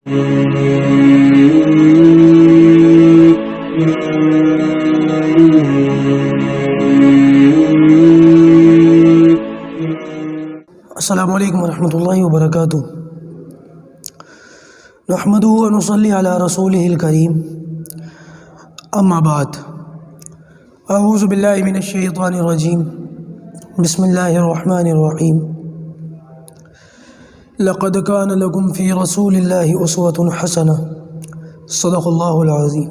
السلام علیکم ورحمۃ اللہ وبرکاتہ۔ نحمدہ و نصلی علی رسولہ الکریم، اما بعد، اعوذ باللہ من الشیطان الرجیم، بسم اللہ الرحمن الرحیم۔ لقد کان لکم فی رسول اللہ اسوۃ حسنہ، صدق اللہ العظیم۔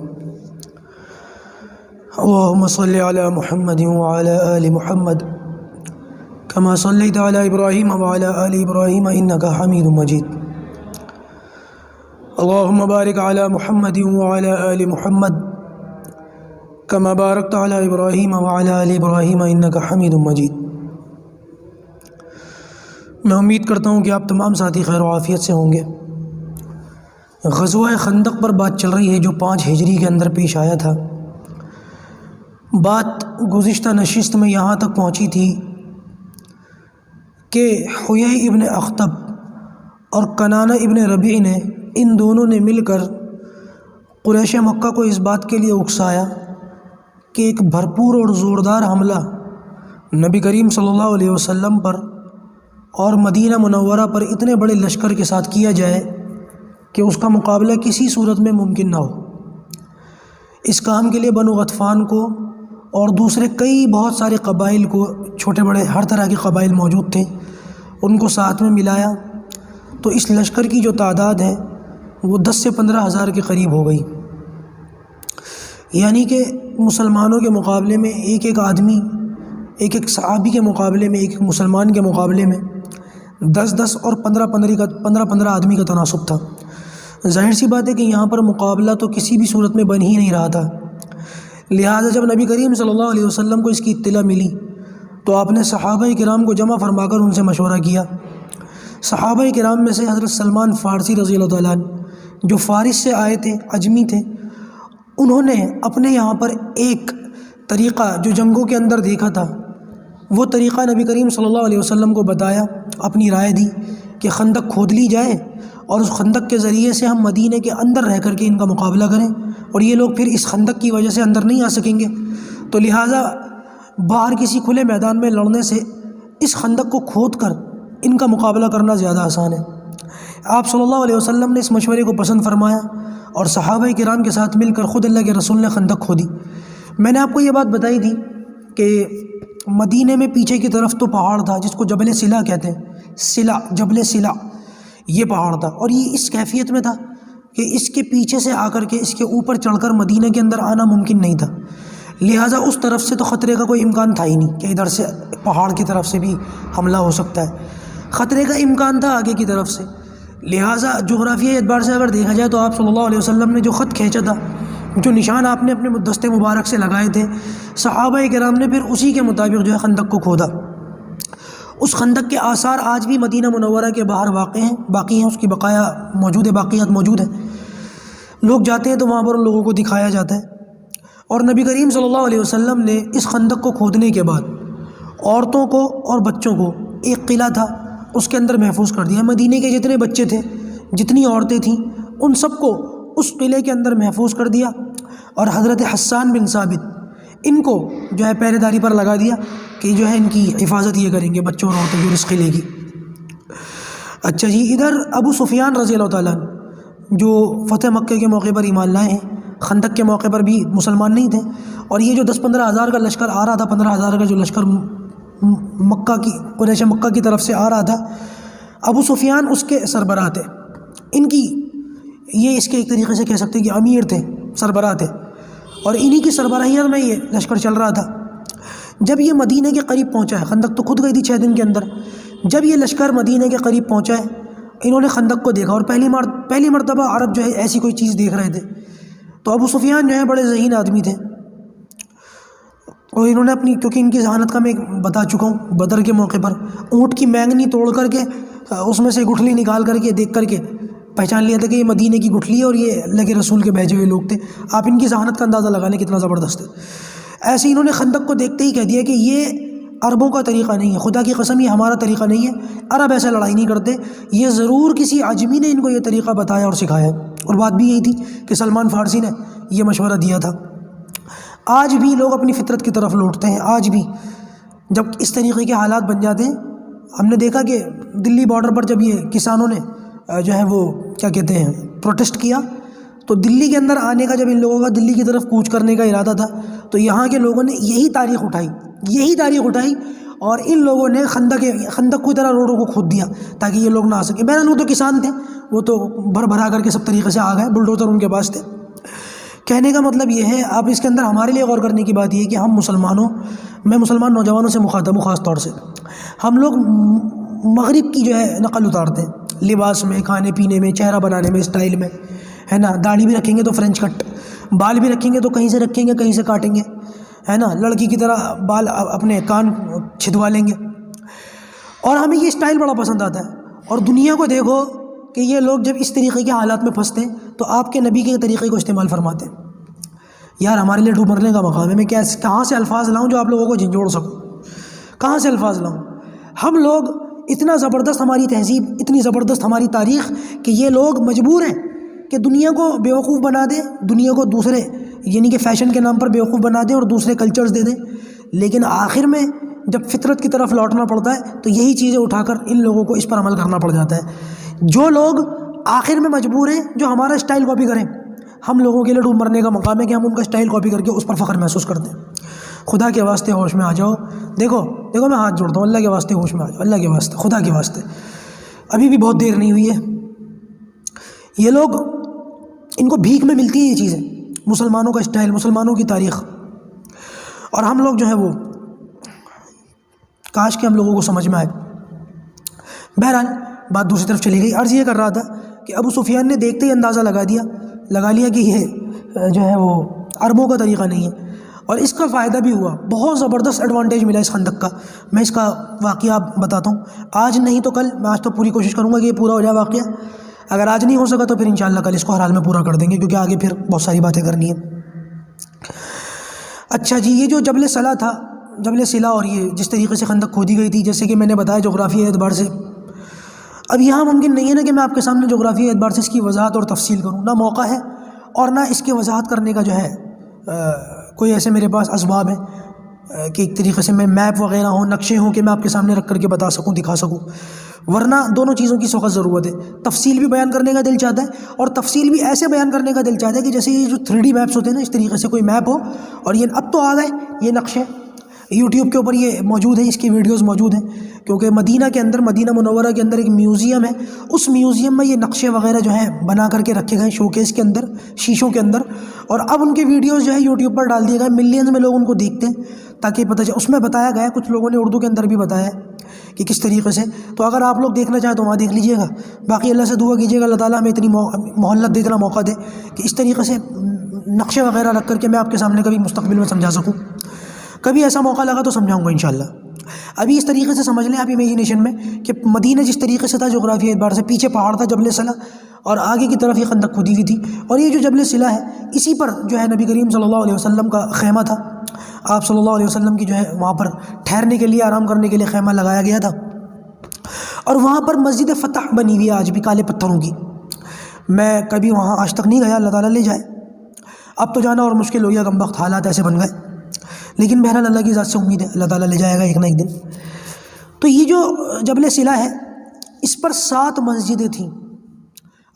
اللہم صلی علی محمد وعلی آل محمد كما صليت على إبراهيم وعلى آل إبراهيم إنك حميد مجيد۔ اللهم بارك على محمد وعلى آل محمد كما باركت على إبراهيم وعلى آل إبراهيم إنك حميد مجيد۔ میں امید کرتا ہوں کہ آپ تمام ساتھی خیر و عافیت سے ہوں گے۔ غزوہ خندق پر بات چل رہی ہے جو 5 ہجری کے اندر پیش آیا تھا۔ بات گزشتہ نشست میں یہاں تک پہنچی تھی کہ حیی ابن اخطب اور کنانہ ابن ربیع نے، ان دونوں نے مل کر قریش مکہ کو اس بات کے لیے اکسایا کہ ایک بھرپور اور زوردار حملہ نبی کریم صلی اللہ علیہ وسلم پر اور مدینہ منورہ پر اتنے بڑے لشکر کے ساتھ کیا جائے کہ اس کا مقابلہ کسی صورت میں ممکن نہ ہو۔ اس کام کے لیے بنو غطفان کو اور دوسرے کئی بہت سارے قبائل کو، چھوٹے بڑے ہر طرح کے قبائل موجود تھے، ان کو ساتھ میں ملایا تو اس لشکر کی جو تعداد ہے وہ 10 سے 15 ہزار کے قریب ہو گئی۔ یعنی کہ مسلمانوں کے مقابلے میں ایک آدمی، ایک صحابی کے مقابلے میں، ایک مسلمان کے مقابلے میں 10 اور 15 آدمی کا تناسب تھا۔ ظاہر سی بات ہے کہ یہاں پر مقابلہ تو کسی بھی صورت میں بن ہی نہیں رہا تھا۔ لہٰذا جب نبی کریم صلی اللہ علیہ وسلم کو اس کی اطلاع ملی تو آپ نے صحابہ کرام کو جمع فرما کر ان سے مشورہ کیا۔ صحابہ کرام میں سے حضرت سلمان فارسی رضی اللہ تعالیٰ عنہ، جو فارس سے آئے تھے، اجمی تھے، انہوں نے اپنے یہاں پر ایک طریقہ جو جنگوں کے اندر دیکھا تھا، وہ طریقہ نبی کریم صلی اللہ علیہ وسلم کو بتایا، اپنی رائے دی کہ خندق کھود لی جائے اور اس خندق کے ذریعے سے ہم مدینہ کے اندر رہ کر کے ان کا مقابلہ کریں، اور یہ لوگ پھر اس خندق کی وجہ سے اندر نہیں آ سکیں گے، تو لہٰذا باہر کسی کھلے میدان میں لڑنے سے اس خندق کو کھود کر ان کا مقابلہ کرنا زیادہ آسان ہے۔ آپ صلی اللہ علیہ وسلم نے اس مشورے کو پسند فرمایا اور صحابہ کرام کے ساتھ مل کر خود اللہ کے رسول نے خندق کھودی۔ میں نے آپ کو یہ بات بتائی تھی کہ مدینے میں پیچھے کی طرف تو پہاڑ تھا جس کو جبل سلا کہتے ہیں، جبل سلا یہ پہاڑ تھا، اور یہ اس کیفیت میں تھا کہ اس کے پیچھے سے آ کر کے اس کے اوپر چڑھ کر مدینہ کے اندر آنا ممکن نہیں تھا۔ لہٰذا اس طرف سے تو خطرے کا کوئی امکان تھا ہی نہیں کہ ادھر سے پہاڑ کی طرف سے بھی حملہ ہو سکتا ہے، خطرے کا امکان تھا آگے کی طرف سے۔ لہٰذا جغرافیائی اعتبار سے اگر دیکھا جائے تو آپ صلی اللہ علیہ وسلم نے جو خط کھینچا تھا، جو نشان آپ نے اپنے دستے مبارک سے لگائے تھے، صحابہ کرام نے پھر اسی کے مطابق جو ہے خندق کو کھودا۔ اس خندق کے آثار آج بھی مدینہ منورہ کے باہر باقی ہیں، اس کی بقایا موجود ہے، باقیات موجود ہیں۔ لوگ جاتے ہیں تو وہاں پر ان لوگوں کو دکھایا جاتا ہے۔ اور نبی کریم صلی اللہ علیہ وسلم نے اس خندق کو کھودنے کے بعد عورتوں کو اور بچوں کو ایک قلعہ تھا اس کے اندر محفوظ کر دیا۔ مدینے کے جتنے بچے تھے، جتنی عورتیں تھیں، ان سب کو اس قلعے کے اندر محفوظ کر دیا، اور حضرت حسان بن ثابت ان کو جو ہے پہرے داری پر لگا دیا کہ جو ہے ان کی حفاظت یہ کریں گے، بچوں اور عورتوں کی، اس قلعے کی۔ اچھا جی، ادھر ابو سفیان رضی اللہ تعالیٰ عنہ جو فتح مکہ کے موقع پر ایمان لائے ہیں، خندق کے موقع پر بھی مسلمان نہیں تھے، اور یہ جو 10-15 ہزار کا لشکر آ رہا تھا، 15 ہزار کا جو لشکر مکہ کی، قریش مکہ کی طرف سے آ رہا تھا، ابو سفیان اس کے سربراہ تھے۔ ان کی یہ اس کے ایک طریقے سے کہہ سکتے ہیں کہ امیر تھے، سربراہ تھے، اور انہی کی سربراہیت میں یہ لشکر چل رہا تھا۔ جب یہ مدینہ کے قریب پہنچا ہے، خندق تو کھود گئی تھی 6 دن کے اندر، جب یہ لشکر مدینہ کے قریب پہنچا ہے، انہوں نے خندق کو دیکھا، اور پہلی مرتبہ عرب جو ہے ایسی کوئی چیز دیکھ رہے تھے، تو ابو سفیان جو ہے بڑے ذہین آدمی تھے، اور انہوں نے اپنی، کیونکہ ان کی ذہانت کا میں بتا چکا ہوں، بدر کے موقع پر اونٹ کی مینگنی توڑ کر کے اس میں سے گٹھلی نکال کر کے دیکھ کر کے پہچان لیا تھا کہ یہ مدینے کی گٹھلی ہے اور یہ اللہ کے رسول کے بھیجے ہوئے لوگ تھے۔ آپ ان کی ذہانت کا اندازہ لگا لیں کتنا زبردست ہے۔ ایسے انہوں نے خندق کو دیکھتے ہی کہہ دیا کہ یہ عربوں کا طریقہ نہیں ہے، خدا کی قسم یہ ہمارا طریقہ نہیں ہے، عرب ایسے لڑائی نہیں کرتے، یہ ضرور کسی عجمی نے ان کو یہ طریقہ بتایا اور سکھایا ہے، اور بات بھی یہی تھی کہ سلمان فارسی نے یہ مشورہ دیا تھا۔ آج بھی لوگ اپنی فطرت کی طرف لوٹتے ہیں، آج بھی جب اس طریقے کے حالات بن جاتے ہیں۔ ہم نے دیکھا کہ دلی بارڈر پر جب یہ کسانوں نے جو ہے وہ کیا کہتے ہیں پروٹیسٹ کیا، تو دلی کے اندر آنے کا جب ان لوگوں کا دلی کی طرف کوچ کرنے کا ارادہ تھا، تو یہاں کے لوگوں نے یہی تاریخ اٹھائی اور ان لوگوں نے خندق کی طرح روڈوں کو کھود دیا تاکہ یہ لوگ نہ آ سکیں۔ بہرحال وہ تو کسان تھے، وہ تو بھرا کر کے سب طریقے سے آ گئے، بلڈوزر ان کے پاس تھے۔ کہنے کا مطلب یہ ہے، اب اس کے اندر ہمارے لیے غور کرنے کی بات یہ ہے کہ ہم مسلمانوں، میں مسلمان نوجوانوں سے مخاطب ہوں خاص طور سے، ہم لوگ مغرب کی جو ہے نقل اتارتے ہیں، لباس میں، کھانے پینے میں، چہرہ بنانے میں، اسٹائل میں، ہے نا۔ داڑھی بھی رکھیں گے تو فرینچ کٹ، بال بھی رکھیں گے تو کہیں سے رکھیں گے کہیں سے کاٹیں گے، ہے نا، لڑکی کی طرح بال اپنے کان چھدوا لیں گے، اور ہمیں یہ اسٹائل بڑا پسند آتا ہے۔ اور دنیا کو دیکھو کہ یہ لوگ جب اس طریقے کے حالات میں پھنستے ہیں تو آپ کے نبی کے طریقے کو استعمال فرماتے ہیں۔ یار ہمارے لیے ڈوب مرنے کا مقام ہے، میں کہاں سے الفاظ لاؤں جو آپ لوگوں کو جھنجھوڑ سکوں، کہاں سے الفاظ لاؤں؟ ہم لوگ اتنا زبردست، ہماری تہذیب اتنی زبردست، ہماری تاریخ، کہ یہ لوگ مجبور ہیں کہ دنیا کو بیوقوف بنا دیں، دنیا کو دوسرے یعنی کہ فیشن کے نام پر بیوقوف بنا دیں اور دوسرے کلچرز دے دیں، لیکن آخر میں جب فطرت کی طرف لوٹنا پڑتا ہے تو یہی چیزیں اٹھا کر ان لوگوں کو اس پر عمل کرنا پڑ جاتا ہے۔ جو لوگ آخر میں مجبور ہیں جو ہمارا اسٹائل کاپی کریں، ہم لوگوں کے لیے ڈوب مرنے کا مقام ہے کہ ہم ان کا اسٹائل کاپی کر کے اس پر فخر محسوس کرتے ہیں۔ خدا کے واسطے ہوش میں آ جاؤ، دیکھو میں ہاتھ جوڑتا ہوں، اللہ کے واسطے ہوش میں آ جاؤ، اللہ کے واسطے، خدا کے واسطے، ابھی بھی بہت دیر نہیں ہوئی ہے۔ یہ لوگ، ان کو بھیک میں ملتی ہے یہ چیزیں، مسلمانوں کا اسٹائل، مسلمانوں کی تاریخ، اور ہم لوگ جو ہے وہ کاش کہ ہم لوگوں کو سمجھ میں آئے۔ بہرحال بات دوسری طرف چلی گئی۔ عرض یہ کر رہا تھا کہ ابو سفیان نے دیکھتے ہی اندازہ لگا لیا کہ یہ جو ہے وہ عربوں کا طریقہ نہیں ہے، اور اس کا فائدہ بھی ہوا، بہت زبردست ایڈوانٹیج ملا اس خندق کا۔ میں اس کا واقعہ بتاتا ہوں، آج نہیں تو کل، میں آج تو پوری کوشش کروں گا کہ یہ پورا ہو جائے واقعہ، اگر آج نہیں ہو سکا تو پھر انشاءاللہ کل اس کو ہر حال میں پورا کر دیں گے، کیونکہ آگے پھر بہت ساری باتیں کرنی ہیں۔ اچھا جی، یہ جو جبل صلہ تھا، جبل صلہ، اور یہ جس طریقے سے خندق کھودی گئی تھی، جیسے کہ میں نے بتایا جغرافیائی اعتبار سے، اب یہاں ممکن نہیں ہے نا کہ میں آپ کے سامنے جغرافیائی اعتبار سے اس کی وضاحت اور تفصیل کروں، نہ موقع ہے اور نہ اس کی وضاحت کرنے کا جو ہے کوئی ایسے میرے پاس اسباب ہیں کہ ایک طریقے سے میں میپ وغیرہ ہوں، نقشے ہوں کہ میں آپ کے سامنے رکھ کر کے بتا سکوں، دکھا سکوں، ورنہ دونوں چیزوں کی سخت ضرورت ہے۔ تفصیل بھی بیان کرنے کا دل چاہتا ہے اور تفصیل بھی ایسے بیان کرنے کا دل چاہتا ہے کہ جیسے یہ جو 3D میپس ہوتے ہیں نا، اس طریقے سے کوئی میپ ہو، اور یہ اب تو آ گئے یہ نقشے، یوٹیوب کے اوپر یہ موجود ہیں، اس کی ویڈیوز موجود ہیں، کیونکہ مدینہ کے اندر، مدینہ منورہ کے اندر ایک میوزیم ہے، اس میوزیم میں یہ نقشے وغیرہ جو ہیں بنا کر کے رکھے گئے شوکیس کے اندر، شیشوں کے اندر، اور اب ان کے ویڈیوز جو ہے یوٹیوب پر ڈال دیے گئے، ملینز میں لوگ ان کو دیکھتے ہیں تاکہ پتہ چلے۔ اس میں بتایا گیا ہے، کچھ لوگوں نے اردو کے اندر بھی بتایا ہے کہ کس طریقے سے، تو اگر آپ لوگ دیکھنا چاہیں تو وہاں دیکھ لیجیے گا۔ باقی اللہ سے دعا کیجیے گا اللہ تعالیٰ ہمیں اتنی مہلت دے، اتنا موقع دے کہ اس طریقے سے نقشے وغیرہ رکھ کر کے میں آپ کے سامنے کبھی مستقبل میں سمجھا سکوں، کبھی ایسا موقع لگا تو سمجھاؤں گا انشاءاللہ۔ ابھی اس طریقے سے سمجھ لیں آپ امیجینیشن میں کہ مدینہ جس طریقے سے تھا جغرافیائی اعتبار سے، پیچھے پہاڑ تھا جبل صلہ، اور آگے کی طرف یہ خندق کھودی ہوئی تھی، اور یہ جو جبل صلہ ہے اسی پر جو ہے نبی کریم صلی اللہ علیہ وسلم کا خیمہ تھا، آپ صلی اللہ علیہ وسلم کی جو ہے وہاں پر ٹھہرنے کے لیے، آرام کرنے کے لیے خیمہ لگایا گیا تھا، اور وہاں پر مسجد فتح بنی ہوئی ہے آج بھی کالے پتھروں کی۔ میں کبھی وہاں آج تک نہیں گیا، اللہ تعالیٰ لے جائے، اب تو جانا اور مشکل ہو گیا، کم وقت حالات ایسے بن گئے، لیکن بہرحال اللہ کی ذات سے امید ہے اللہ تعالیٰ لے جائے گا ایک نہ ایک دن۔ تو یہ جو جبل صلہ ہے اس پر 7 مسجدیں تھیں،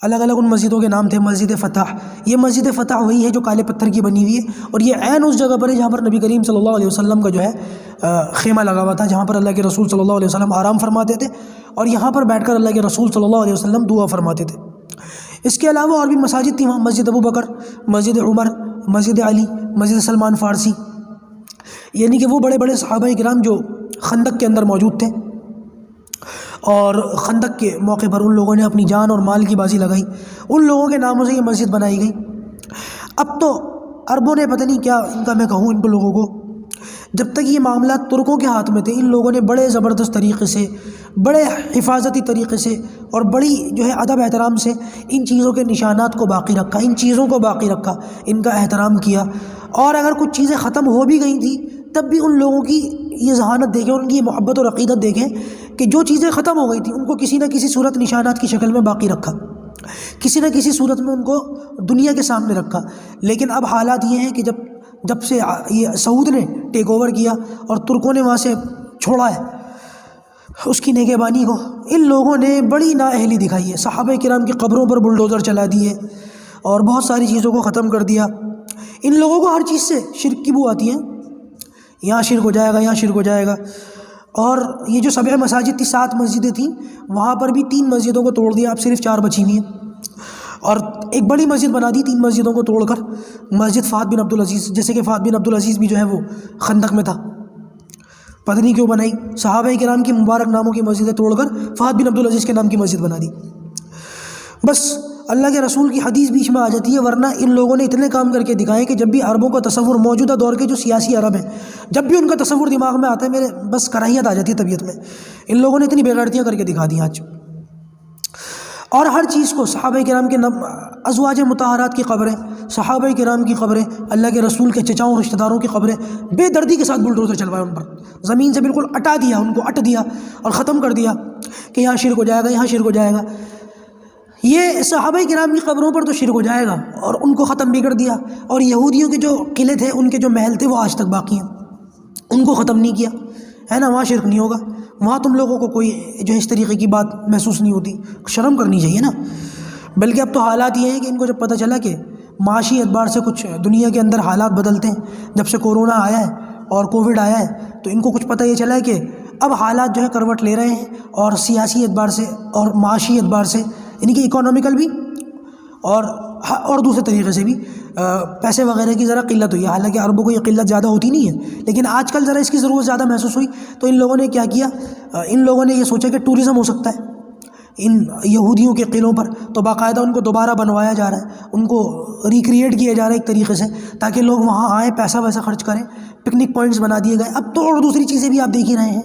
الگ الگ ان مسجدوں کے نام تھے۔ مسجد فتح، یہ مسجد فتح وہی ہے جو کالے پتھر کی بنی ہوئی ہے، اور یہ عین اس جگہ پر ہے جہاں پر نبی کریم صلی اللہ علیہ وسلم کا جو ہے خیمہ لگا ہوا تھا، جہاں پر اللہ کے رسول صلی اللہ علیہ وسلم آرام فرماتے تھے، اور یہاں پر بیٹھ کر اللہ کے رسول صلی اللہ علیہ وسلم دعا فرماتے تھے۔ اس کے علاوہ اور بھی مساجد تھیں وہاں، مسجد ابو بکر، مسجد عمر، مسجد علی، مسجد سلمان فارسی، یعنی کہ وہ بڑے بڑے صحابہ کرام جو خندق کے اندر موجود تھے، اور خندق کے موقع پر ان لوگوں نے اپنی جان اور مال کی بازی لگائی، ان لوگوں کے ناموں سے یہ مسجد بنائی گئی۔ اب تو عربوں نے پتہ نہیں کیا ان کا میں کہوں ان کو لوگوں کو، جب تک یہ معاملات ترکوں کے ہاتھ میں تھے ان لوگوں نے بڑے زبردست طریقے سے، بڑے حفاظتی طریقے سے اور بڑی جو ہے ادب احترام سے ان چیزوں کے نشانات کو باقی رکھا، ان چیزوں کو باقی رکھا، ان کا احترام کیا، اور اگر کچھ چیزیں ختم ہو بھی گئی تھیں تب بھی ان لوگوں کی یہ ذہانت دیکھیں، ان کی یہ محبت اور عقیدت دیکھیں کہ جو چیزیں ختم ہو گئی تھیں ان کو کسی نہ کسی صورت نشانات کی شکل میں باقی رکھا، کسی نہ کسی صورت میں ان کو دنیا کے سامنے رکھا۔ لیکن اب حالات یہ ہیں کہ جب سے یہ سعود نے ٹیک اوور کیا اور ترکوں نے وہاں سے چھوڑا ہے اس کی نگہبانی کو، ان لوگوں نے بڑی نااہلی دکھائی ہے۔ صحابہ کرام کی قبروں پر بلڈوزر چلا دیے اور بہت ساری چیزوں کو ختم کر دیا۔ ان لوگوں کو ہر چیز سے شرک کی بو آتی ہے، یہاں شرک ہو جائے گا، یہاں شرک ہو جائے گا۔ اور یہ جو 7 مساجد تھی، 7 مسجدیں تھیں، وہاں پر بھی 3 مسجدوں کو توڑ دیا، اب صرف 4 بچی ہوئی ہیں، اور ایک بڑی مسجد بنا دی 3 مسجدوں کو توڑ کر، مسجد فہد بن عبدالعزیز، جیسے کہ فہد بن عبدالعزیز بھی جو ہے وہ خندق میں تھا، پتہ نہیں کیوں بنائی، صحابہ کرام کی مبارک ناموں کی مسجدیں توڑ کر فہد بن عبدالعزیز کے نام کی مسجد بنا دی۔ بس اللہ کے رسول کی حدیث بیچ میں آ جاتی ہے، ورنہ ان لوگوں نے اتنے کام کر کے دکھائے کہ جب بھی عربوں کا تصور، موجودہ دور کے جو سیاسی عرب ہیں، جب بھی ان کا تصور دماغ میں آتا ہے میرے بس کراہیت آ جاتی ہے طبیعت میں۔ ان لوگوں نے اتنی بےغیرتیاں کر کے دکھا دی آج، اور ہر چیز کو صحابہ کرام کے ازواج مطہرات کی قبریں، صحابہ کرام کی قبریں، اللہ کے رسول کے چچاؤں رشتہ داروں کی قبریں بے دردی کے ساتھ بلڈوزر چلوائے، ان پر زمین سے بالکل اٹا دیا، ان کو اٹ دیا اور ختم کر دیا کہ یہاں شرک ہو جائے گا، یہاں شرک ہو جائے گا۔ یہ صحابہ کرام کی قبروں پر تو شرک ہو جائے گا اور ان کو ختم بھی کر دیا، اور یہودیوں کے جو قلعے تھے، ان کے جو محل تھے، وہ آج تک باقی ہیں، ان کو ختم نہیں کیا ہے نا، وہاں شرک نہیں ہوگا، وہاں تم لوگوں کو کوئی جو اس طریقے کی بات محسوس نہیں ہوتی، شرم کرنی چاہیے نا۔ بلکہ اب تو حالات یہ ہیں کہ ان کو جب پتہ چلا کہ معاشی اعتبار سے کچھ دنیا کے اندر حالات بدلتے ہیں، جب سے کورونا آیا ہے اور کووڈ آیا ہے، تو ان کو کچھ پتہ یہ چلا ہے کہ اب حالات جو ہے کروٹ لے رہے ہیں، اور سیاسی اعتبار سے اور معاشی اعتبار سے، یعنی کہ اکانومیکل بھی اور دوسرے طریقے سے بھی پیسے وغیرہ کی ذرا قلت ہوئی ہے۔ حالانکہ عربوں کو یہ قلت زیادہ ہوتی نہیں ہے، لیکن آج کل ذرا اس کی ضرورت زیادہ محسوس ہوئی، تو ان لوگوں نے کیا کیا، ان لوگوں نے یہ سوچا کہ ٹورزم ہو سکتا ہے ان یہودیوں کے قلعوں پر، تو باقاعدہ ان کو دوبارہ بنوایا جا رہا ہے، ان کو ریکریٹ کیا جا رہا ہے ایک طریقے سے، تاکہ لوگ وہاں آئیں، پیسہ ویسا خرچ کریں، پکنک پوائنٹس بنا دیے گئے۔ اب تو اور دوسری چیزیں بھی آپ دیکھ ہی رہے ہیں،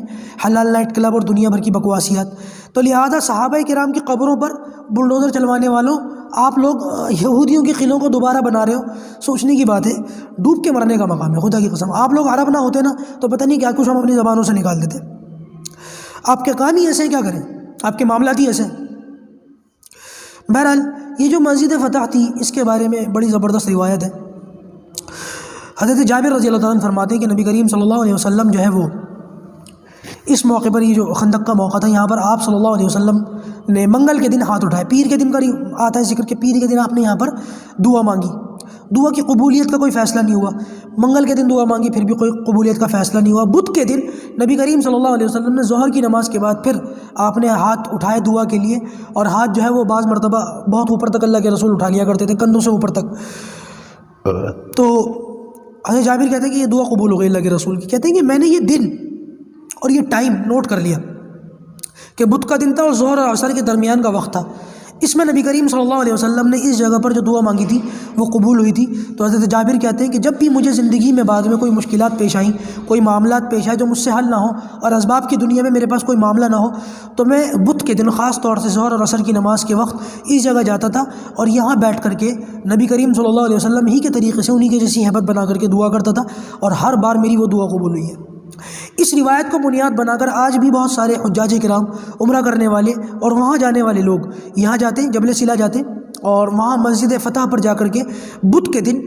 حلال نائٹ کلب اور دنیا بھر کی بکواسیات۔ تو لہٰذا صحابہ کرام کی قبروں پر بلڈوزر چلوانے والوں، آپ لوگ یہودیوں کے قلعوں کو دوبارہ بنا رہے ہو، سوچنے کی بات ہے، ڈوب کے مرنے کا مقام ہے، خدا کی قسم۔ آپ لوگ عرب نہ ہوتے نا تو پتہ نہیں کیا کچھ ہم اپنی زبانوں سے نکال دیتے۔ آپ کے کام ہی ایسے ہیں، کیا کریں، آپ کے معاملات ہی ایسے ہیں۔ بہرحال یہ جو مسجد فتح تھی، اس کے بارے میں بڑی زبردست روایت ہے۔ حضرت جابر رضی اللہ تعالیٰ عنہ فرماتے ہیں کہ نبی کریم صلی اللہ علیہ وسلم جو ہے وہ اس موقع پر، یہ جو خندق کا موقع تھا، یہاں پر آپ صلی اللہ علیہ وسلم نے منگل کے دن ہاتھ اٹھائے، پیر کے دن کا آتا ہے ذکر کہ پیر کے دن آپ نے یہاں پر دعا مانگی، دعا کی قبولیت کا کوئی فیصلہ نہیں ہوا، منگل کے دن دعا مانگی پھر بھی کوئی قبولیت کا فیصلہ نہیں ہوا۔ بدھ کے دن نبی کریم صلی اللہ علیہ وسلم نے ظہر کی نماز کے بعد پھر آپ نے ہاتھ اٹھائے دعا کے لیے، اور ہاتھ جو ہے وہ بعض مرتبہ بہت اوپر تک اللہ کے رسول اٹھا لیا کرتے تھے، کندھوں سے اوپر تک۔ تو حضرت جابر کہتے ہیں کہ یہ دعا قبول ہو گئی اللہ کے رسول کی۔ کہتے ہیں کہ میں نے یہ دن اور یہ ٹائم نوٹ کر لیا کہ بدھ کا دن تھا اور ظہر اور عصر کے درمیان کا وقت تھا، اس میں نبی کریم صلی اللہ علیہ وسلم نے اس جگہ پر جو دعا مانگی تھی وہ قبول ہوئی تھی۔ تو حضرت جابر کہتے ہیں کہ جب بھی مجھے زندگی میں بعد میں کوئی مشکلات پیش آئیں، کوئی معاملات پیش آئے جو مجھ سے حل نہ ہو، اور اسباب کی دنیا میں میرے پاس کوئی معاملہ نہ ہو، تو میں بدھ کے دن خاص طور سے ظہر اور عصر کی نماز کے وقت اس جگہ جاتا تھا، اور یہاں بیٹھ کر کے نبی کریم صلی اللہ علیہ وسلم ہی کے طریقے سے، انہی کے جیسی ہیبت بنا کر کے دعا کرتا تھا، اور ہر بار میری وہ دعا قبول ہوئی ہے۔ اس روایت کو بنیاد بنا کر آج بھی بہت سارے حجاج کرام، عمرہ کرنے والے اور وہاں جانے والے لوگ یہاں جاتے ہیں، جبل سلا جاتے ہیں، اور وہاں مسجد فتح پر جا کر کے بدھ کے دن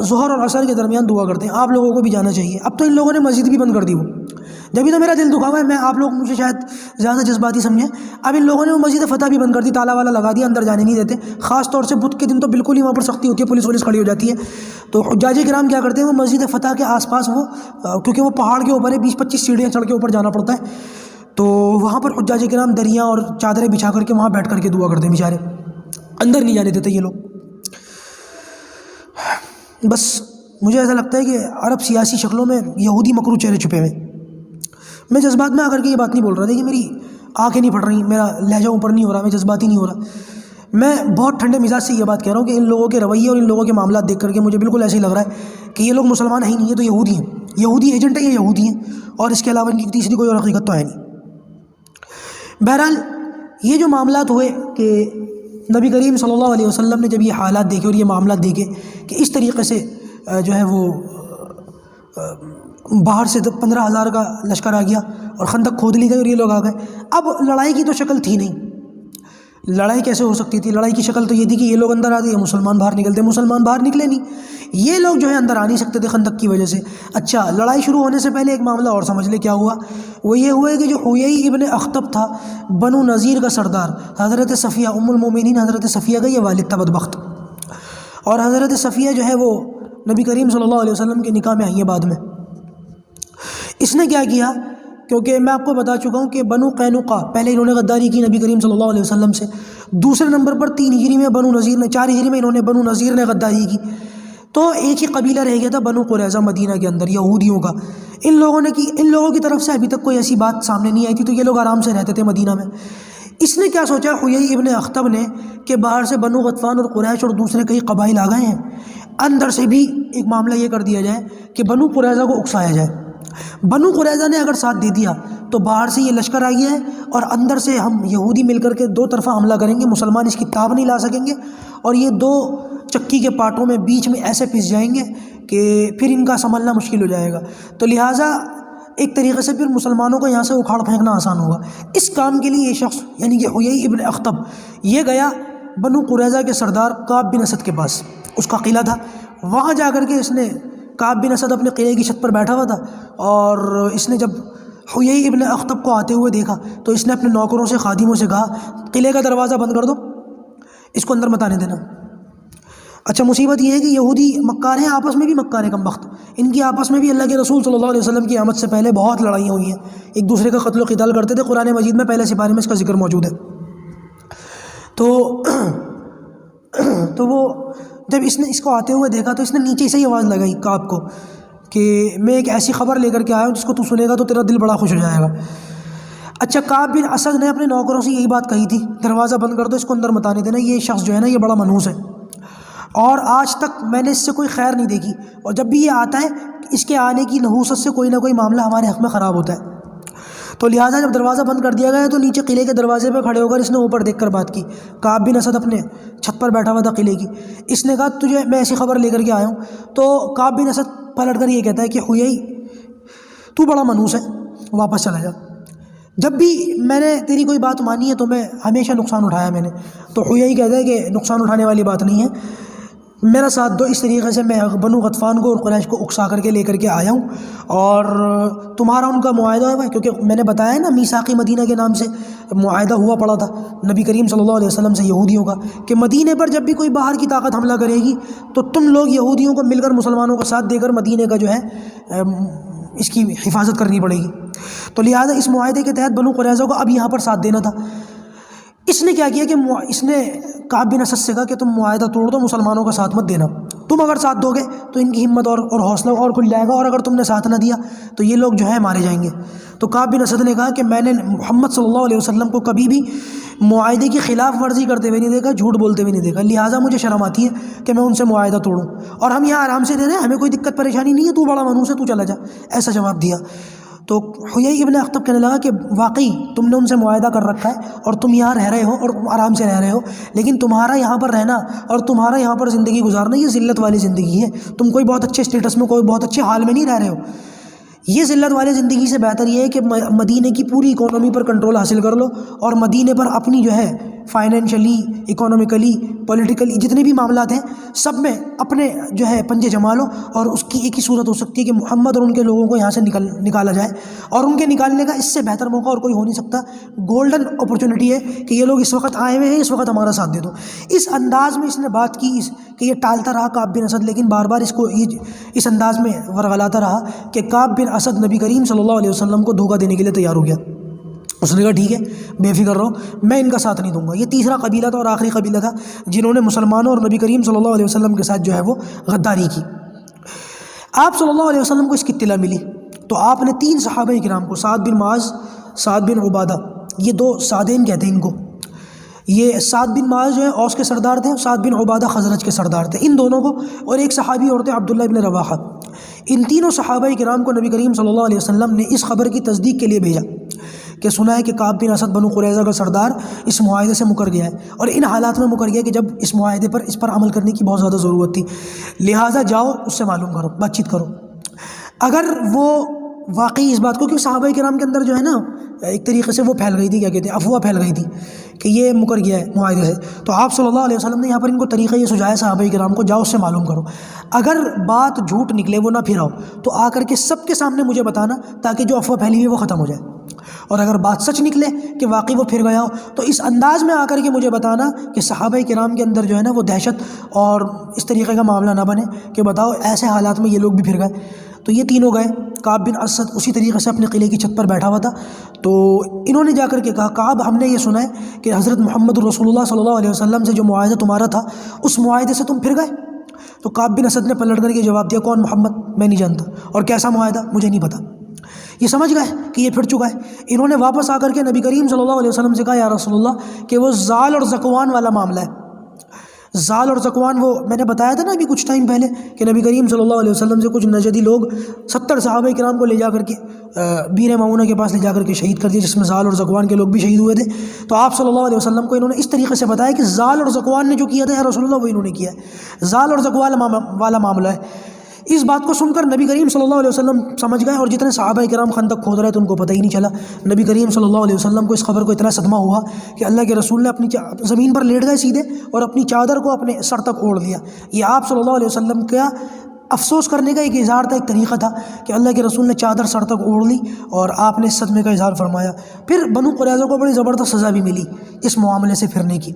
ظہر اور عصر کے درمیان دعا کرتے ہیں۔ آپ لوگوں کو بھی جانا چاہیے۔ اب تو ان لوگوں نے مسجد بھی بند کر دی، وہ جبھی تو میرا دل دکھا ہوا ہے، میں آپ لوگ مجھے شاید زیادہ جذباتی سمجھیں، اب ان لوگوں نے وہ مسجد فتح بھی بند کر دی، تالا والا لگا دیا، اندر جانے نہیں دیتے۔ خاص طور سے بدھ کے دن تو بالکل ہی وہاں پر سختی ہوتی ہے، پولیس کھڑی ہو جاتی ہے۔ تو حجاج کرام کیا کرتے ہیں، وہ مسجد فتح کے آس پاس، وہ کیونکہ وہ پہاڑ کے اوپر ہے، 20-25 سیڑھیاں چڑھ کے اوپر جانا پڑتا ہے، تو وہاں پر حجاج کرام دریاں اور چادریں بچھا کر کے وہاں بیٹھ کر کے دعا کرتے ہیں، بیچارے اندر نہیں جانے دیتے یہ لوگ۔ بس مجھے ایسا لگتا ہے کہ عرب سیاسی شکلوں میں یہودی مکروہ چہرے چھپے ہوئے۔ میں جذبات میں آ کر کے یہ بات نہیں بول رہا تھا کہ میری آنکھیں نہیں پھٹ رہی، میرا لہجہ اوپر نہیں ہو رہا، میں جذباتی نہیں ہو رہا، میں بہت ٹھنڈے مزاج سے یہ بات کہہ رہا ہوں کہ ان لوگوں کے رویے اور ان لوگوں کے معاملات دیکھ کر کے مجھے بالکل ایسے ہی لگ رہا ہے کہ یہ لوگ مسلمان ہیں ہی نہیں، یہ تو یہودی ہیں، یہودی ایجنٹ ہیں، یہ یہودی ہیں، اور اس کے علاوہ ان کی تیسری کوئی اور حقیقت تو ہے نہیں۔ بہرحال یہ جو معاملات ہوئے کہ نبی کریم صلی اللہ علیہ وسلم نے جب یہ حالات دیکھے اور یہ معاملات دیکھے کہ اس طریقے سے جو ہے وہ باہر سے 15,000 کا لشکر آ گیا اور خندق کھود لی گئی اور یہ لوگ آ گئے. اب لڑائی کی تو شکل تھی نہیں. لڑائی کیسے ہو سکتی تھی؟ لڑائی کی شکل تو یہ تھی کہ یہ لوگ اندر آتے، مسلمان باہر نکلتے. مسلمان باہر نکلے نہیں، یہ لوگ جو ہے اندر آ نہیں سکتے تھے خندق کی وجہ سے. اچھا، لڑائی شروع ہونے سے پہلے ایک معاملہ اور سمجھ لے کیا ہوا. وہ یہ ہوا کہ جو حیی ابن اخطب تھا، بنو نذیر کا سردار، حضرت صفیہ ام المومنین حضرت صفیہ کا یہ والد تھا بدبخت. اور حضرت صفیہ جو ہے وہ نبی کریم صلی اللہ علیہ وسلم کے نکاح میں آئی ہیں بعد میں. اس نے کیا کیا، کیونکہ میں آپ کو بتا چکا ہوں کہ بنو قینقاع پہلے انہوں نے غداری کی نبی کریم صلی اللہ علیہ وسلم سے. دوسرے نمبر پر 3 ہجری میں بنو نذیر نے، 4 ہجری میں انہوں نے بنو نذیر نے غداری کی. تو ایک ہی قبیلہ رہ گیا تھا بنو قریظہ مدینہ کے اندر، یہودیوں کا. ان لوگوں کی طرف سے ابھی تک کوئی ایسی بات سامنے نہیں آئی تھی، تو یہ لوگ آرام سے رہتے تھے مدینہ میں. اس نے کیا سوچا حیی ابن اخطب نے کہ باہر سے بنو غطفان اور قریش اور دوسرے کئی قبائل آ گئے ہیں، اندر سے بھی ایک معاملہ یہ کر دیا جائے کہ بنو قریظہ کو اکسایا جائے. بنو قریظہ نے اگر ساتھ دے دیا تو باہر سے یہ لشکر آ گیا ہے اور اندر سے ہم یہودی مل کر کے 2 طرفہ حملہ کریں گے، مسلمان اس کی تاب نہیں لا سکیں گے، اور یہ 2 چکی کے پاٹوں میں بیچ میں ایسے پس جائیں گے کہ پھر ان کا سنبھلنا مشکل ہو جائے گا. تو لہٰذا ایک طریقے سے پھر مسلمانوں کو یہاں سے اکھاڑ پھینکنا آسان ہوگا. اس کام کے لیے یہ شخص یعنی کہ حیی ابن اخطب یہ گیا بنو قریظہ کے سردار کعب بن اسد کے پاس. اس کا قلعہ تھا، وہاں جا کر کے اس نے، کعب بن اسد اپنے قلعے کی چھت پر بیٹھا ہوا تھا، اور اس نے جب حیی ابن اخطب کو آتے ہوئے دیکھا تو اس نے اپنے نوکروں سے، خادموں سے کہا قلعے کا دروازہ بند کر دو، اس کو اندر مت آنے دینا. اچھا، مصیبت یہ ہے کہ یہودی مکار ہیں، آپس میں بھی مکار ہیں کم وقت. ان کی آپس میں بھی اللہ کے رسول صلی اللہ علیہ وسلم کی آمد سے پہلے بہت لڑائیاں ہوئی ہیں، ایک دوسرے کا قتل و قتال کرتے تھے. قرآن مجید میں پہلے سپارے میں اس کا ذکر موجود ہے. تو وہ جب اس نے اس کو آتے ہوئے دیکھا تو اس نے نیچے سے ہی آواز لگائی کعب کو کہ میں ایک ایسی خبر لے کر کے آیا ہوں جس کو تو سنے گا تو تیرا دل بڑا خوش ہو جائے گا. اچھا، کعب بن اسد نے اپنے نوکروں سے یہی بات کہی تھی، دروازہ بند کر دو، اس کو اندر مت آنے دینا. یہ شخص جو ہے نا یہ بڑا منحوس ہے، اور آج تک میں نے اس سے کوئی خیر نہیں دیکھی، اور جب بھی یہ آتا ہے اس کے آنے کی نحوست سے کوئی نہ کوئی معاملہ ہمارے حق میں خراب ہوتا ہے. تو لہٰذا جب دروازہ بند کر دیا گیا تو نیچے قلعے کے دروازے پہ کھڑے ہو کر اس نے اوپر دیکھ کر بات کی. کعب بن اسد اپنے چھت پر بیٹھا ہوا تھا قلعے کی. اس نے کہا تجھے میں ایسی خبر لے کر کے آیا ہوں. تو کعب بن اسد پلٹ کر یہ کہتا ہے کہ حیی تو بڑا منحوس ہے، واپس چلا جا. جب بھی میں نے تیری کوئی بات مانی ہے تو میں ہمیشہ نقصان اٹھایا میں نے. تو حیی کہتا ہے کہ نقصان اٹھانے والی بات نہیں ہے، میرا ساتھ دو. اس طریقے سے میں بنو غطفان کو اور قریش کو اکسا کر کے لے کر کے آیا ہوں، اور تمہارا ان کا معاہدہ ہے، کیونکہ میں نے بتایا نا میثاق مدینہ کے نام سے معاہدہ ہوا پڑا تھا نبی کریم صلی اللہ علیہ وسلم سے یہودیوں کا کہ مدینے پر جب بھی کوئی باہر کی طاقت حملہ کرے گی تو تم لوگ یہودیوں کو مل کر مسلمانوں کا ساتھ دے کر مدینے کا جو ہے اس کی حفاظت کرنی پڑے گی. تو لہٰذا اس معاہدے کے تحت بنو قریظہ کو اب یہاں پر ساتھ دینا تھا. اس نے کیا کیا کہ اس نے کعب بن اسد سے کہا کہ تم معاہدہ توڑ دو، مسلمانوں کا ساتھ مت دینا. تم اگر ساتھ دو گے تو ان کی ہمت اور حوصلہ اور کھل جائے گا، اور اگر تم نے ساتھ نہ دیا تو یہ لوگ جو ہے مارے جائیں گے. تو کعب بن اسد نے کہا کہ میں نے محمد صلی اللہ علیہ وسلم کو کبھی بھی معاہدے کی خلاف ورزی کرتے ہوئے نہیں دیکھا، جھوٹ بولتے ہوئے نہیں دیکھا، لہٰذا مجھے شرم آتی ہے کہ میں ان سے معاہدہ توڑوں، اور ہم یہاں آرام سے رہ رہے ہیں، ہمیں کوئی دقت پریشانی نہیں ہے، تو بڑا منحوس ہے، تو چلا جا. ایسا جواب دیا. تو حیی ابن اخطب کہنے لگا کہ واقعی تم نے ان سے معاہدہ کر رکھا ہے اور تم یہاں رہ رہے ہو اور آرام سے رہ رہے ہو، لیکن تمہارا یہاں پر رہنا اور تمہارا یہاں پر زندگی گزارنا یہ ذلت والی زندگی ہے. تم کوئی بہت اچھے اسٹیٹس میں، کوئی بہت اچھے حال میں نہیں رہ رہے ہو. یہ ذلت والی زندگی سے بہتر یہ ہے کہ مدینے کی پوری اکانومی پر کنٹرول حاصل کر لو، اور مدینے پر اپنی جو ہے فائنینشلی، اکانومیکلی، پولیٹیکلی جتنے بھی معاملات ہیں سب میں اپنے جو ہے پنجے جما لو. اور اس کی ایک ہی صورت ہو سکتی ہے کہ محمد اور ان کے لوگوں کو یہاں سے نکالا جائے، اور ان کے نکالنے کا اس سے بہتر موقع اور کوئی ہو نہیں سکتا. گولڈن اپرچونٹی ہے کہ یہ لوگ اس وقت آئے ہوئے ہیں، اس وقت ہمارا ساتھ دے دو. اس انداز میں اس نے بات کی کہ یہ ٹالتا رہا کعب بن اسد، لیکن بار بار اس کو اس انداز میں ورغلاتا رہا کہ کعب بن اسد نبی کریم صلی اللہ علیہ وسلم کو دھوکہ دینے کے لیے تیار ہو گیا. اس نے کہا ٹھیک ہے، بے فکر رہو، میں ان کا ساتھ نہیں دوں گا. یہ تیسرا قبیلہ تھا اور آخری قبیلہ تھا جنہوں نے مسلمانوں اور نبی کریم صلی اللہ علیہ وسلم کے ساتھ جو ہے وہ غداری کی. آپ صلی اللہ علیہ وسلم کو اس کی اطلاع ملی تو آپ نے 3 صحابہ کرام کو، سعد بن معاذ، سعد بن عبادہ، یہ 2 سعدین کہتے ہیں ان کو. یہ سعد بن معاذ جو ہے اوس کے سردار تھے، سعد بن عبادہ خزرج کے سردار تھے. ان دونوں کو، اور ایک صحابی اور تھے عبداللہ ابن رواحہ، ان تینوں صحابہ کرام کو نبی کریم صلی اللہ علیہ وسلم نے اس خبر کی تصدیق کے لیے بھیجا کہ سنا ہے کہ کعب بن اسد بنو قریظہ کا سردار اس معاہدے سے مکر گیا ہے، اور ان حالات میں مکر گیا کہ جب اس معاہدے پر اس پر عمل کرنے کی بہت زیادہ ضرورت تھی، لہٰذا جاؤ اس سے معلوم کرو، بات چیت کرو. اگر وہ واقعی اس بات کو، کیونکہ صحابہ کرام کے اندر جو ہے نا ایک طریقے سے وہ پھیل گئی تھی، کیا کہتے ہیں، افواہ پھیل گئی تھی کہ یہ مکر گیا ہے معاہدے سے، تو آپ صلی اللہ علیہ وسلم نے یہاں پر ان کو طریقہ یہ سجھایا صحابہ کرام کو، جاؤ اس سے معلوم کرو، اگر بات جھوٹ نکلے، وہ نہ پھراؤ، تو آ کر کے سب کے سامنے مجھے بتانا تاکہ جو افواہ پھیلی ہوئی وہ ختم ہو جائے، اور اگر بات سچ نکلے کہ واقعی وہ پھر گیا ہو تو اس انداز میں آ کر کے مجھے بتانا کہ صحابہ کرام کے اندر جو ہے نا وہ دہشت اور اس طریقے کا معاملہ نہ بنے کہ بتاؤ ایسے حالات میں یہ لوگ بھی پھر گئے۔ تو یہ تینوں گئے، کعب بن اسد اسی طریقے سے اپنے قلعے کی چھت پر بیٹھا ہوا تھا، تو انہوں نے جا کر کے کہا، کعب ہم نے یہ سنا ہے کہ حضرت محمد رسول اللہ صلی اللہ علیہ وسلم سے جو معاہدہ تمہارا تھا اس معاہدے سے تم پھر گئے؟ تو کعب بن اسد نے پلٹ کر کے جواب دیا، کون محمد؟ میں نہیں جانتا، اور کیسا معاہدہ؟ مجھے نہیں پتا۔ یہ سمجھ گئے کہ یہ پھر چکا ہے۔ انہوں نے واپس آ کر کے نبی کریم صلی اللہ علیہ وسلم سے کہا، یا رسول اللہ کہ وہ زال اور زکوان والا معاملہ ہے۔ زال اور زکوان، وہ میں نے بتایا تھا نا ابھی کچھ ٹائم پہلے کہ نبی کریم صلی اللہ علیہ وسلم سے کچھ نجدی لوگ 70 صحابہ کرام کو لے جا کر کے بیر معونہ کے پاس لے جا کر کے شہید کر دیا، جس میں زال اور زکوان کے لوگ بھی شہید ہوئے تھے۔ تو آپ صلی اللہ علیہ وسلم کو انہوں نے اس طریقے سے بتایا کہ زال اور زکوان نے جو کیا تھا یا رسول اللہ وہ انہوں نے کیا ہے، زال اور زکوان والا معاملہ ہے۔ اس بات کو سن کر نبی کریم صلی اللہ علیہ وسلم سمجھ گئے، اور جتنے صحابہ کرام خندق کھود رہے تھے ان کو پتہ ہی نہیں چلا۔ نبی کریم صلی اللہ علیہ وسلم کو اس خبر کو اتنا صدمہ ہوا کہ اللہ کے رسول نے اپنی زمین پر لیٹ گئے سیدھے، اور اپنی چادر کو اپنے سر تک اوڑھ لیا۔ یہ آپ صلی اللہ علیہ وسلم کا افسوس کرنے کا ایک اظہار تھا، ایک طریقہ تھا کہ اللہ کے رسول نے چادر سر تک اوڑھ لی اور آپ نے اس صدمے کا اظہار فرمایا۔ پھر بنو قریظہ کو بڑی زبردست سزا بھی ملی اس معاملے سے پھرنے کی۔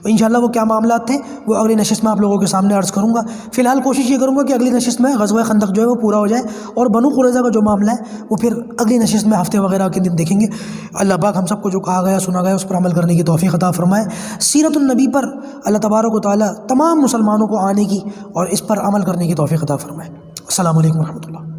انشاءاللہ وہ کیا معاملات تھے وہ اگلی نشست میں آپ لوگوں کے سامنے عرض کروں گا۔ فی الحال کوشش یہ کروں گا کہ اگلی نشست میں غزوہ خندق جو ہے وہ پورا ہو جائے، اور بنو قریظہ کا جو معاملہ ہے وہ پھر اگلی نشست میں ہفتے وغیرہ کے دن دیکھیں گے۔ اللہ پاک ہم سب کو جو کہا گیا سنا گیا اس پر عمل کرنے کی توفیق عطا فرمائے۔ سیرت النبی پر اللہ تبارک و تعالیٰ تمام مسلمانوں کو آنے کی اور اس پر عمل کرنے کی توفیق عطا فرمائے۔ السلام علیکم ورحمۃ اللہ۔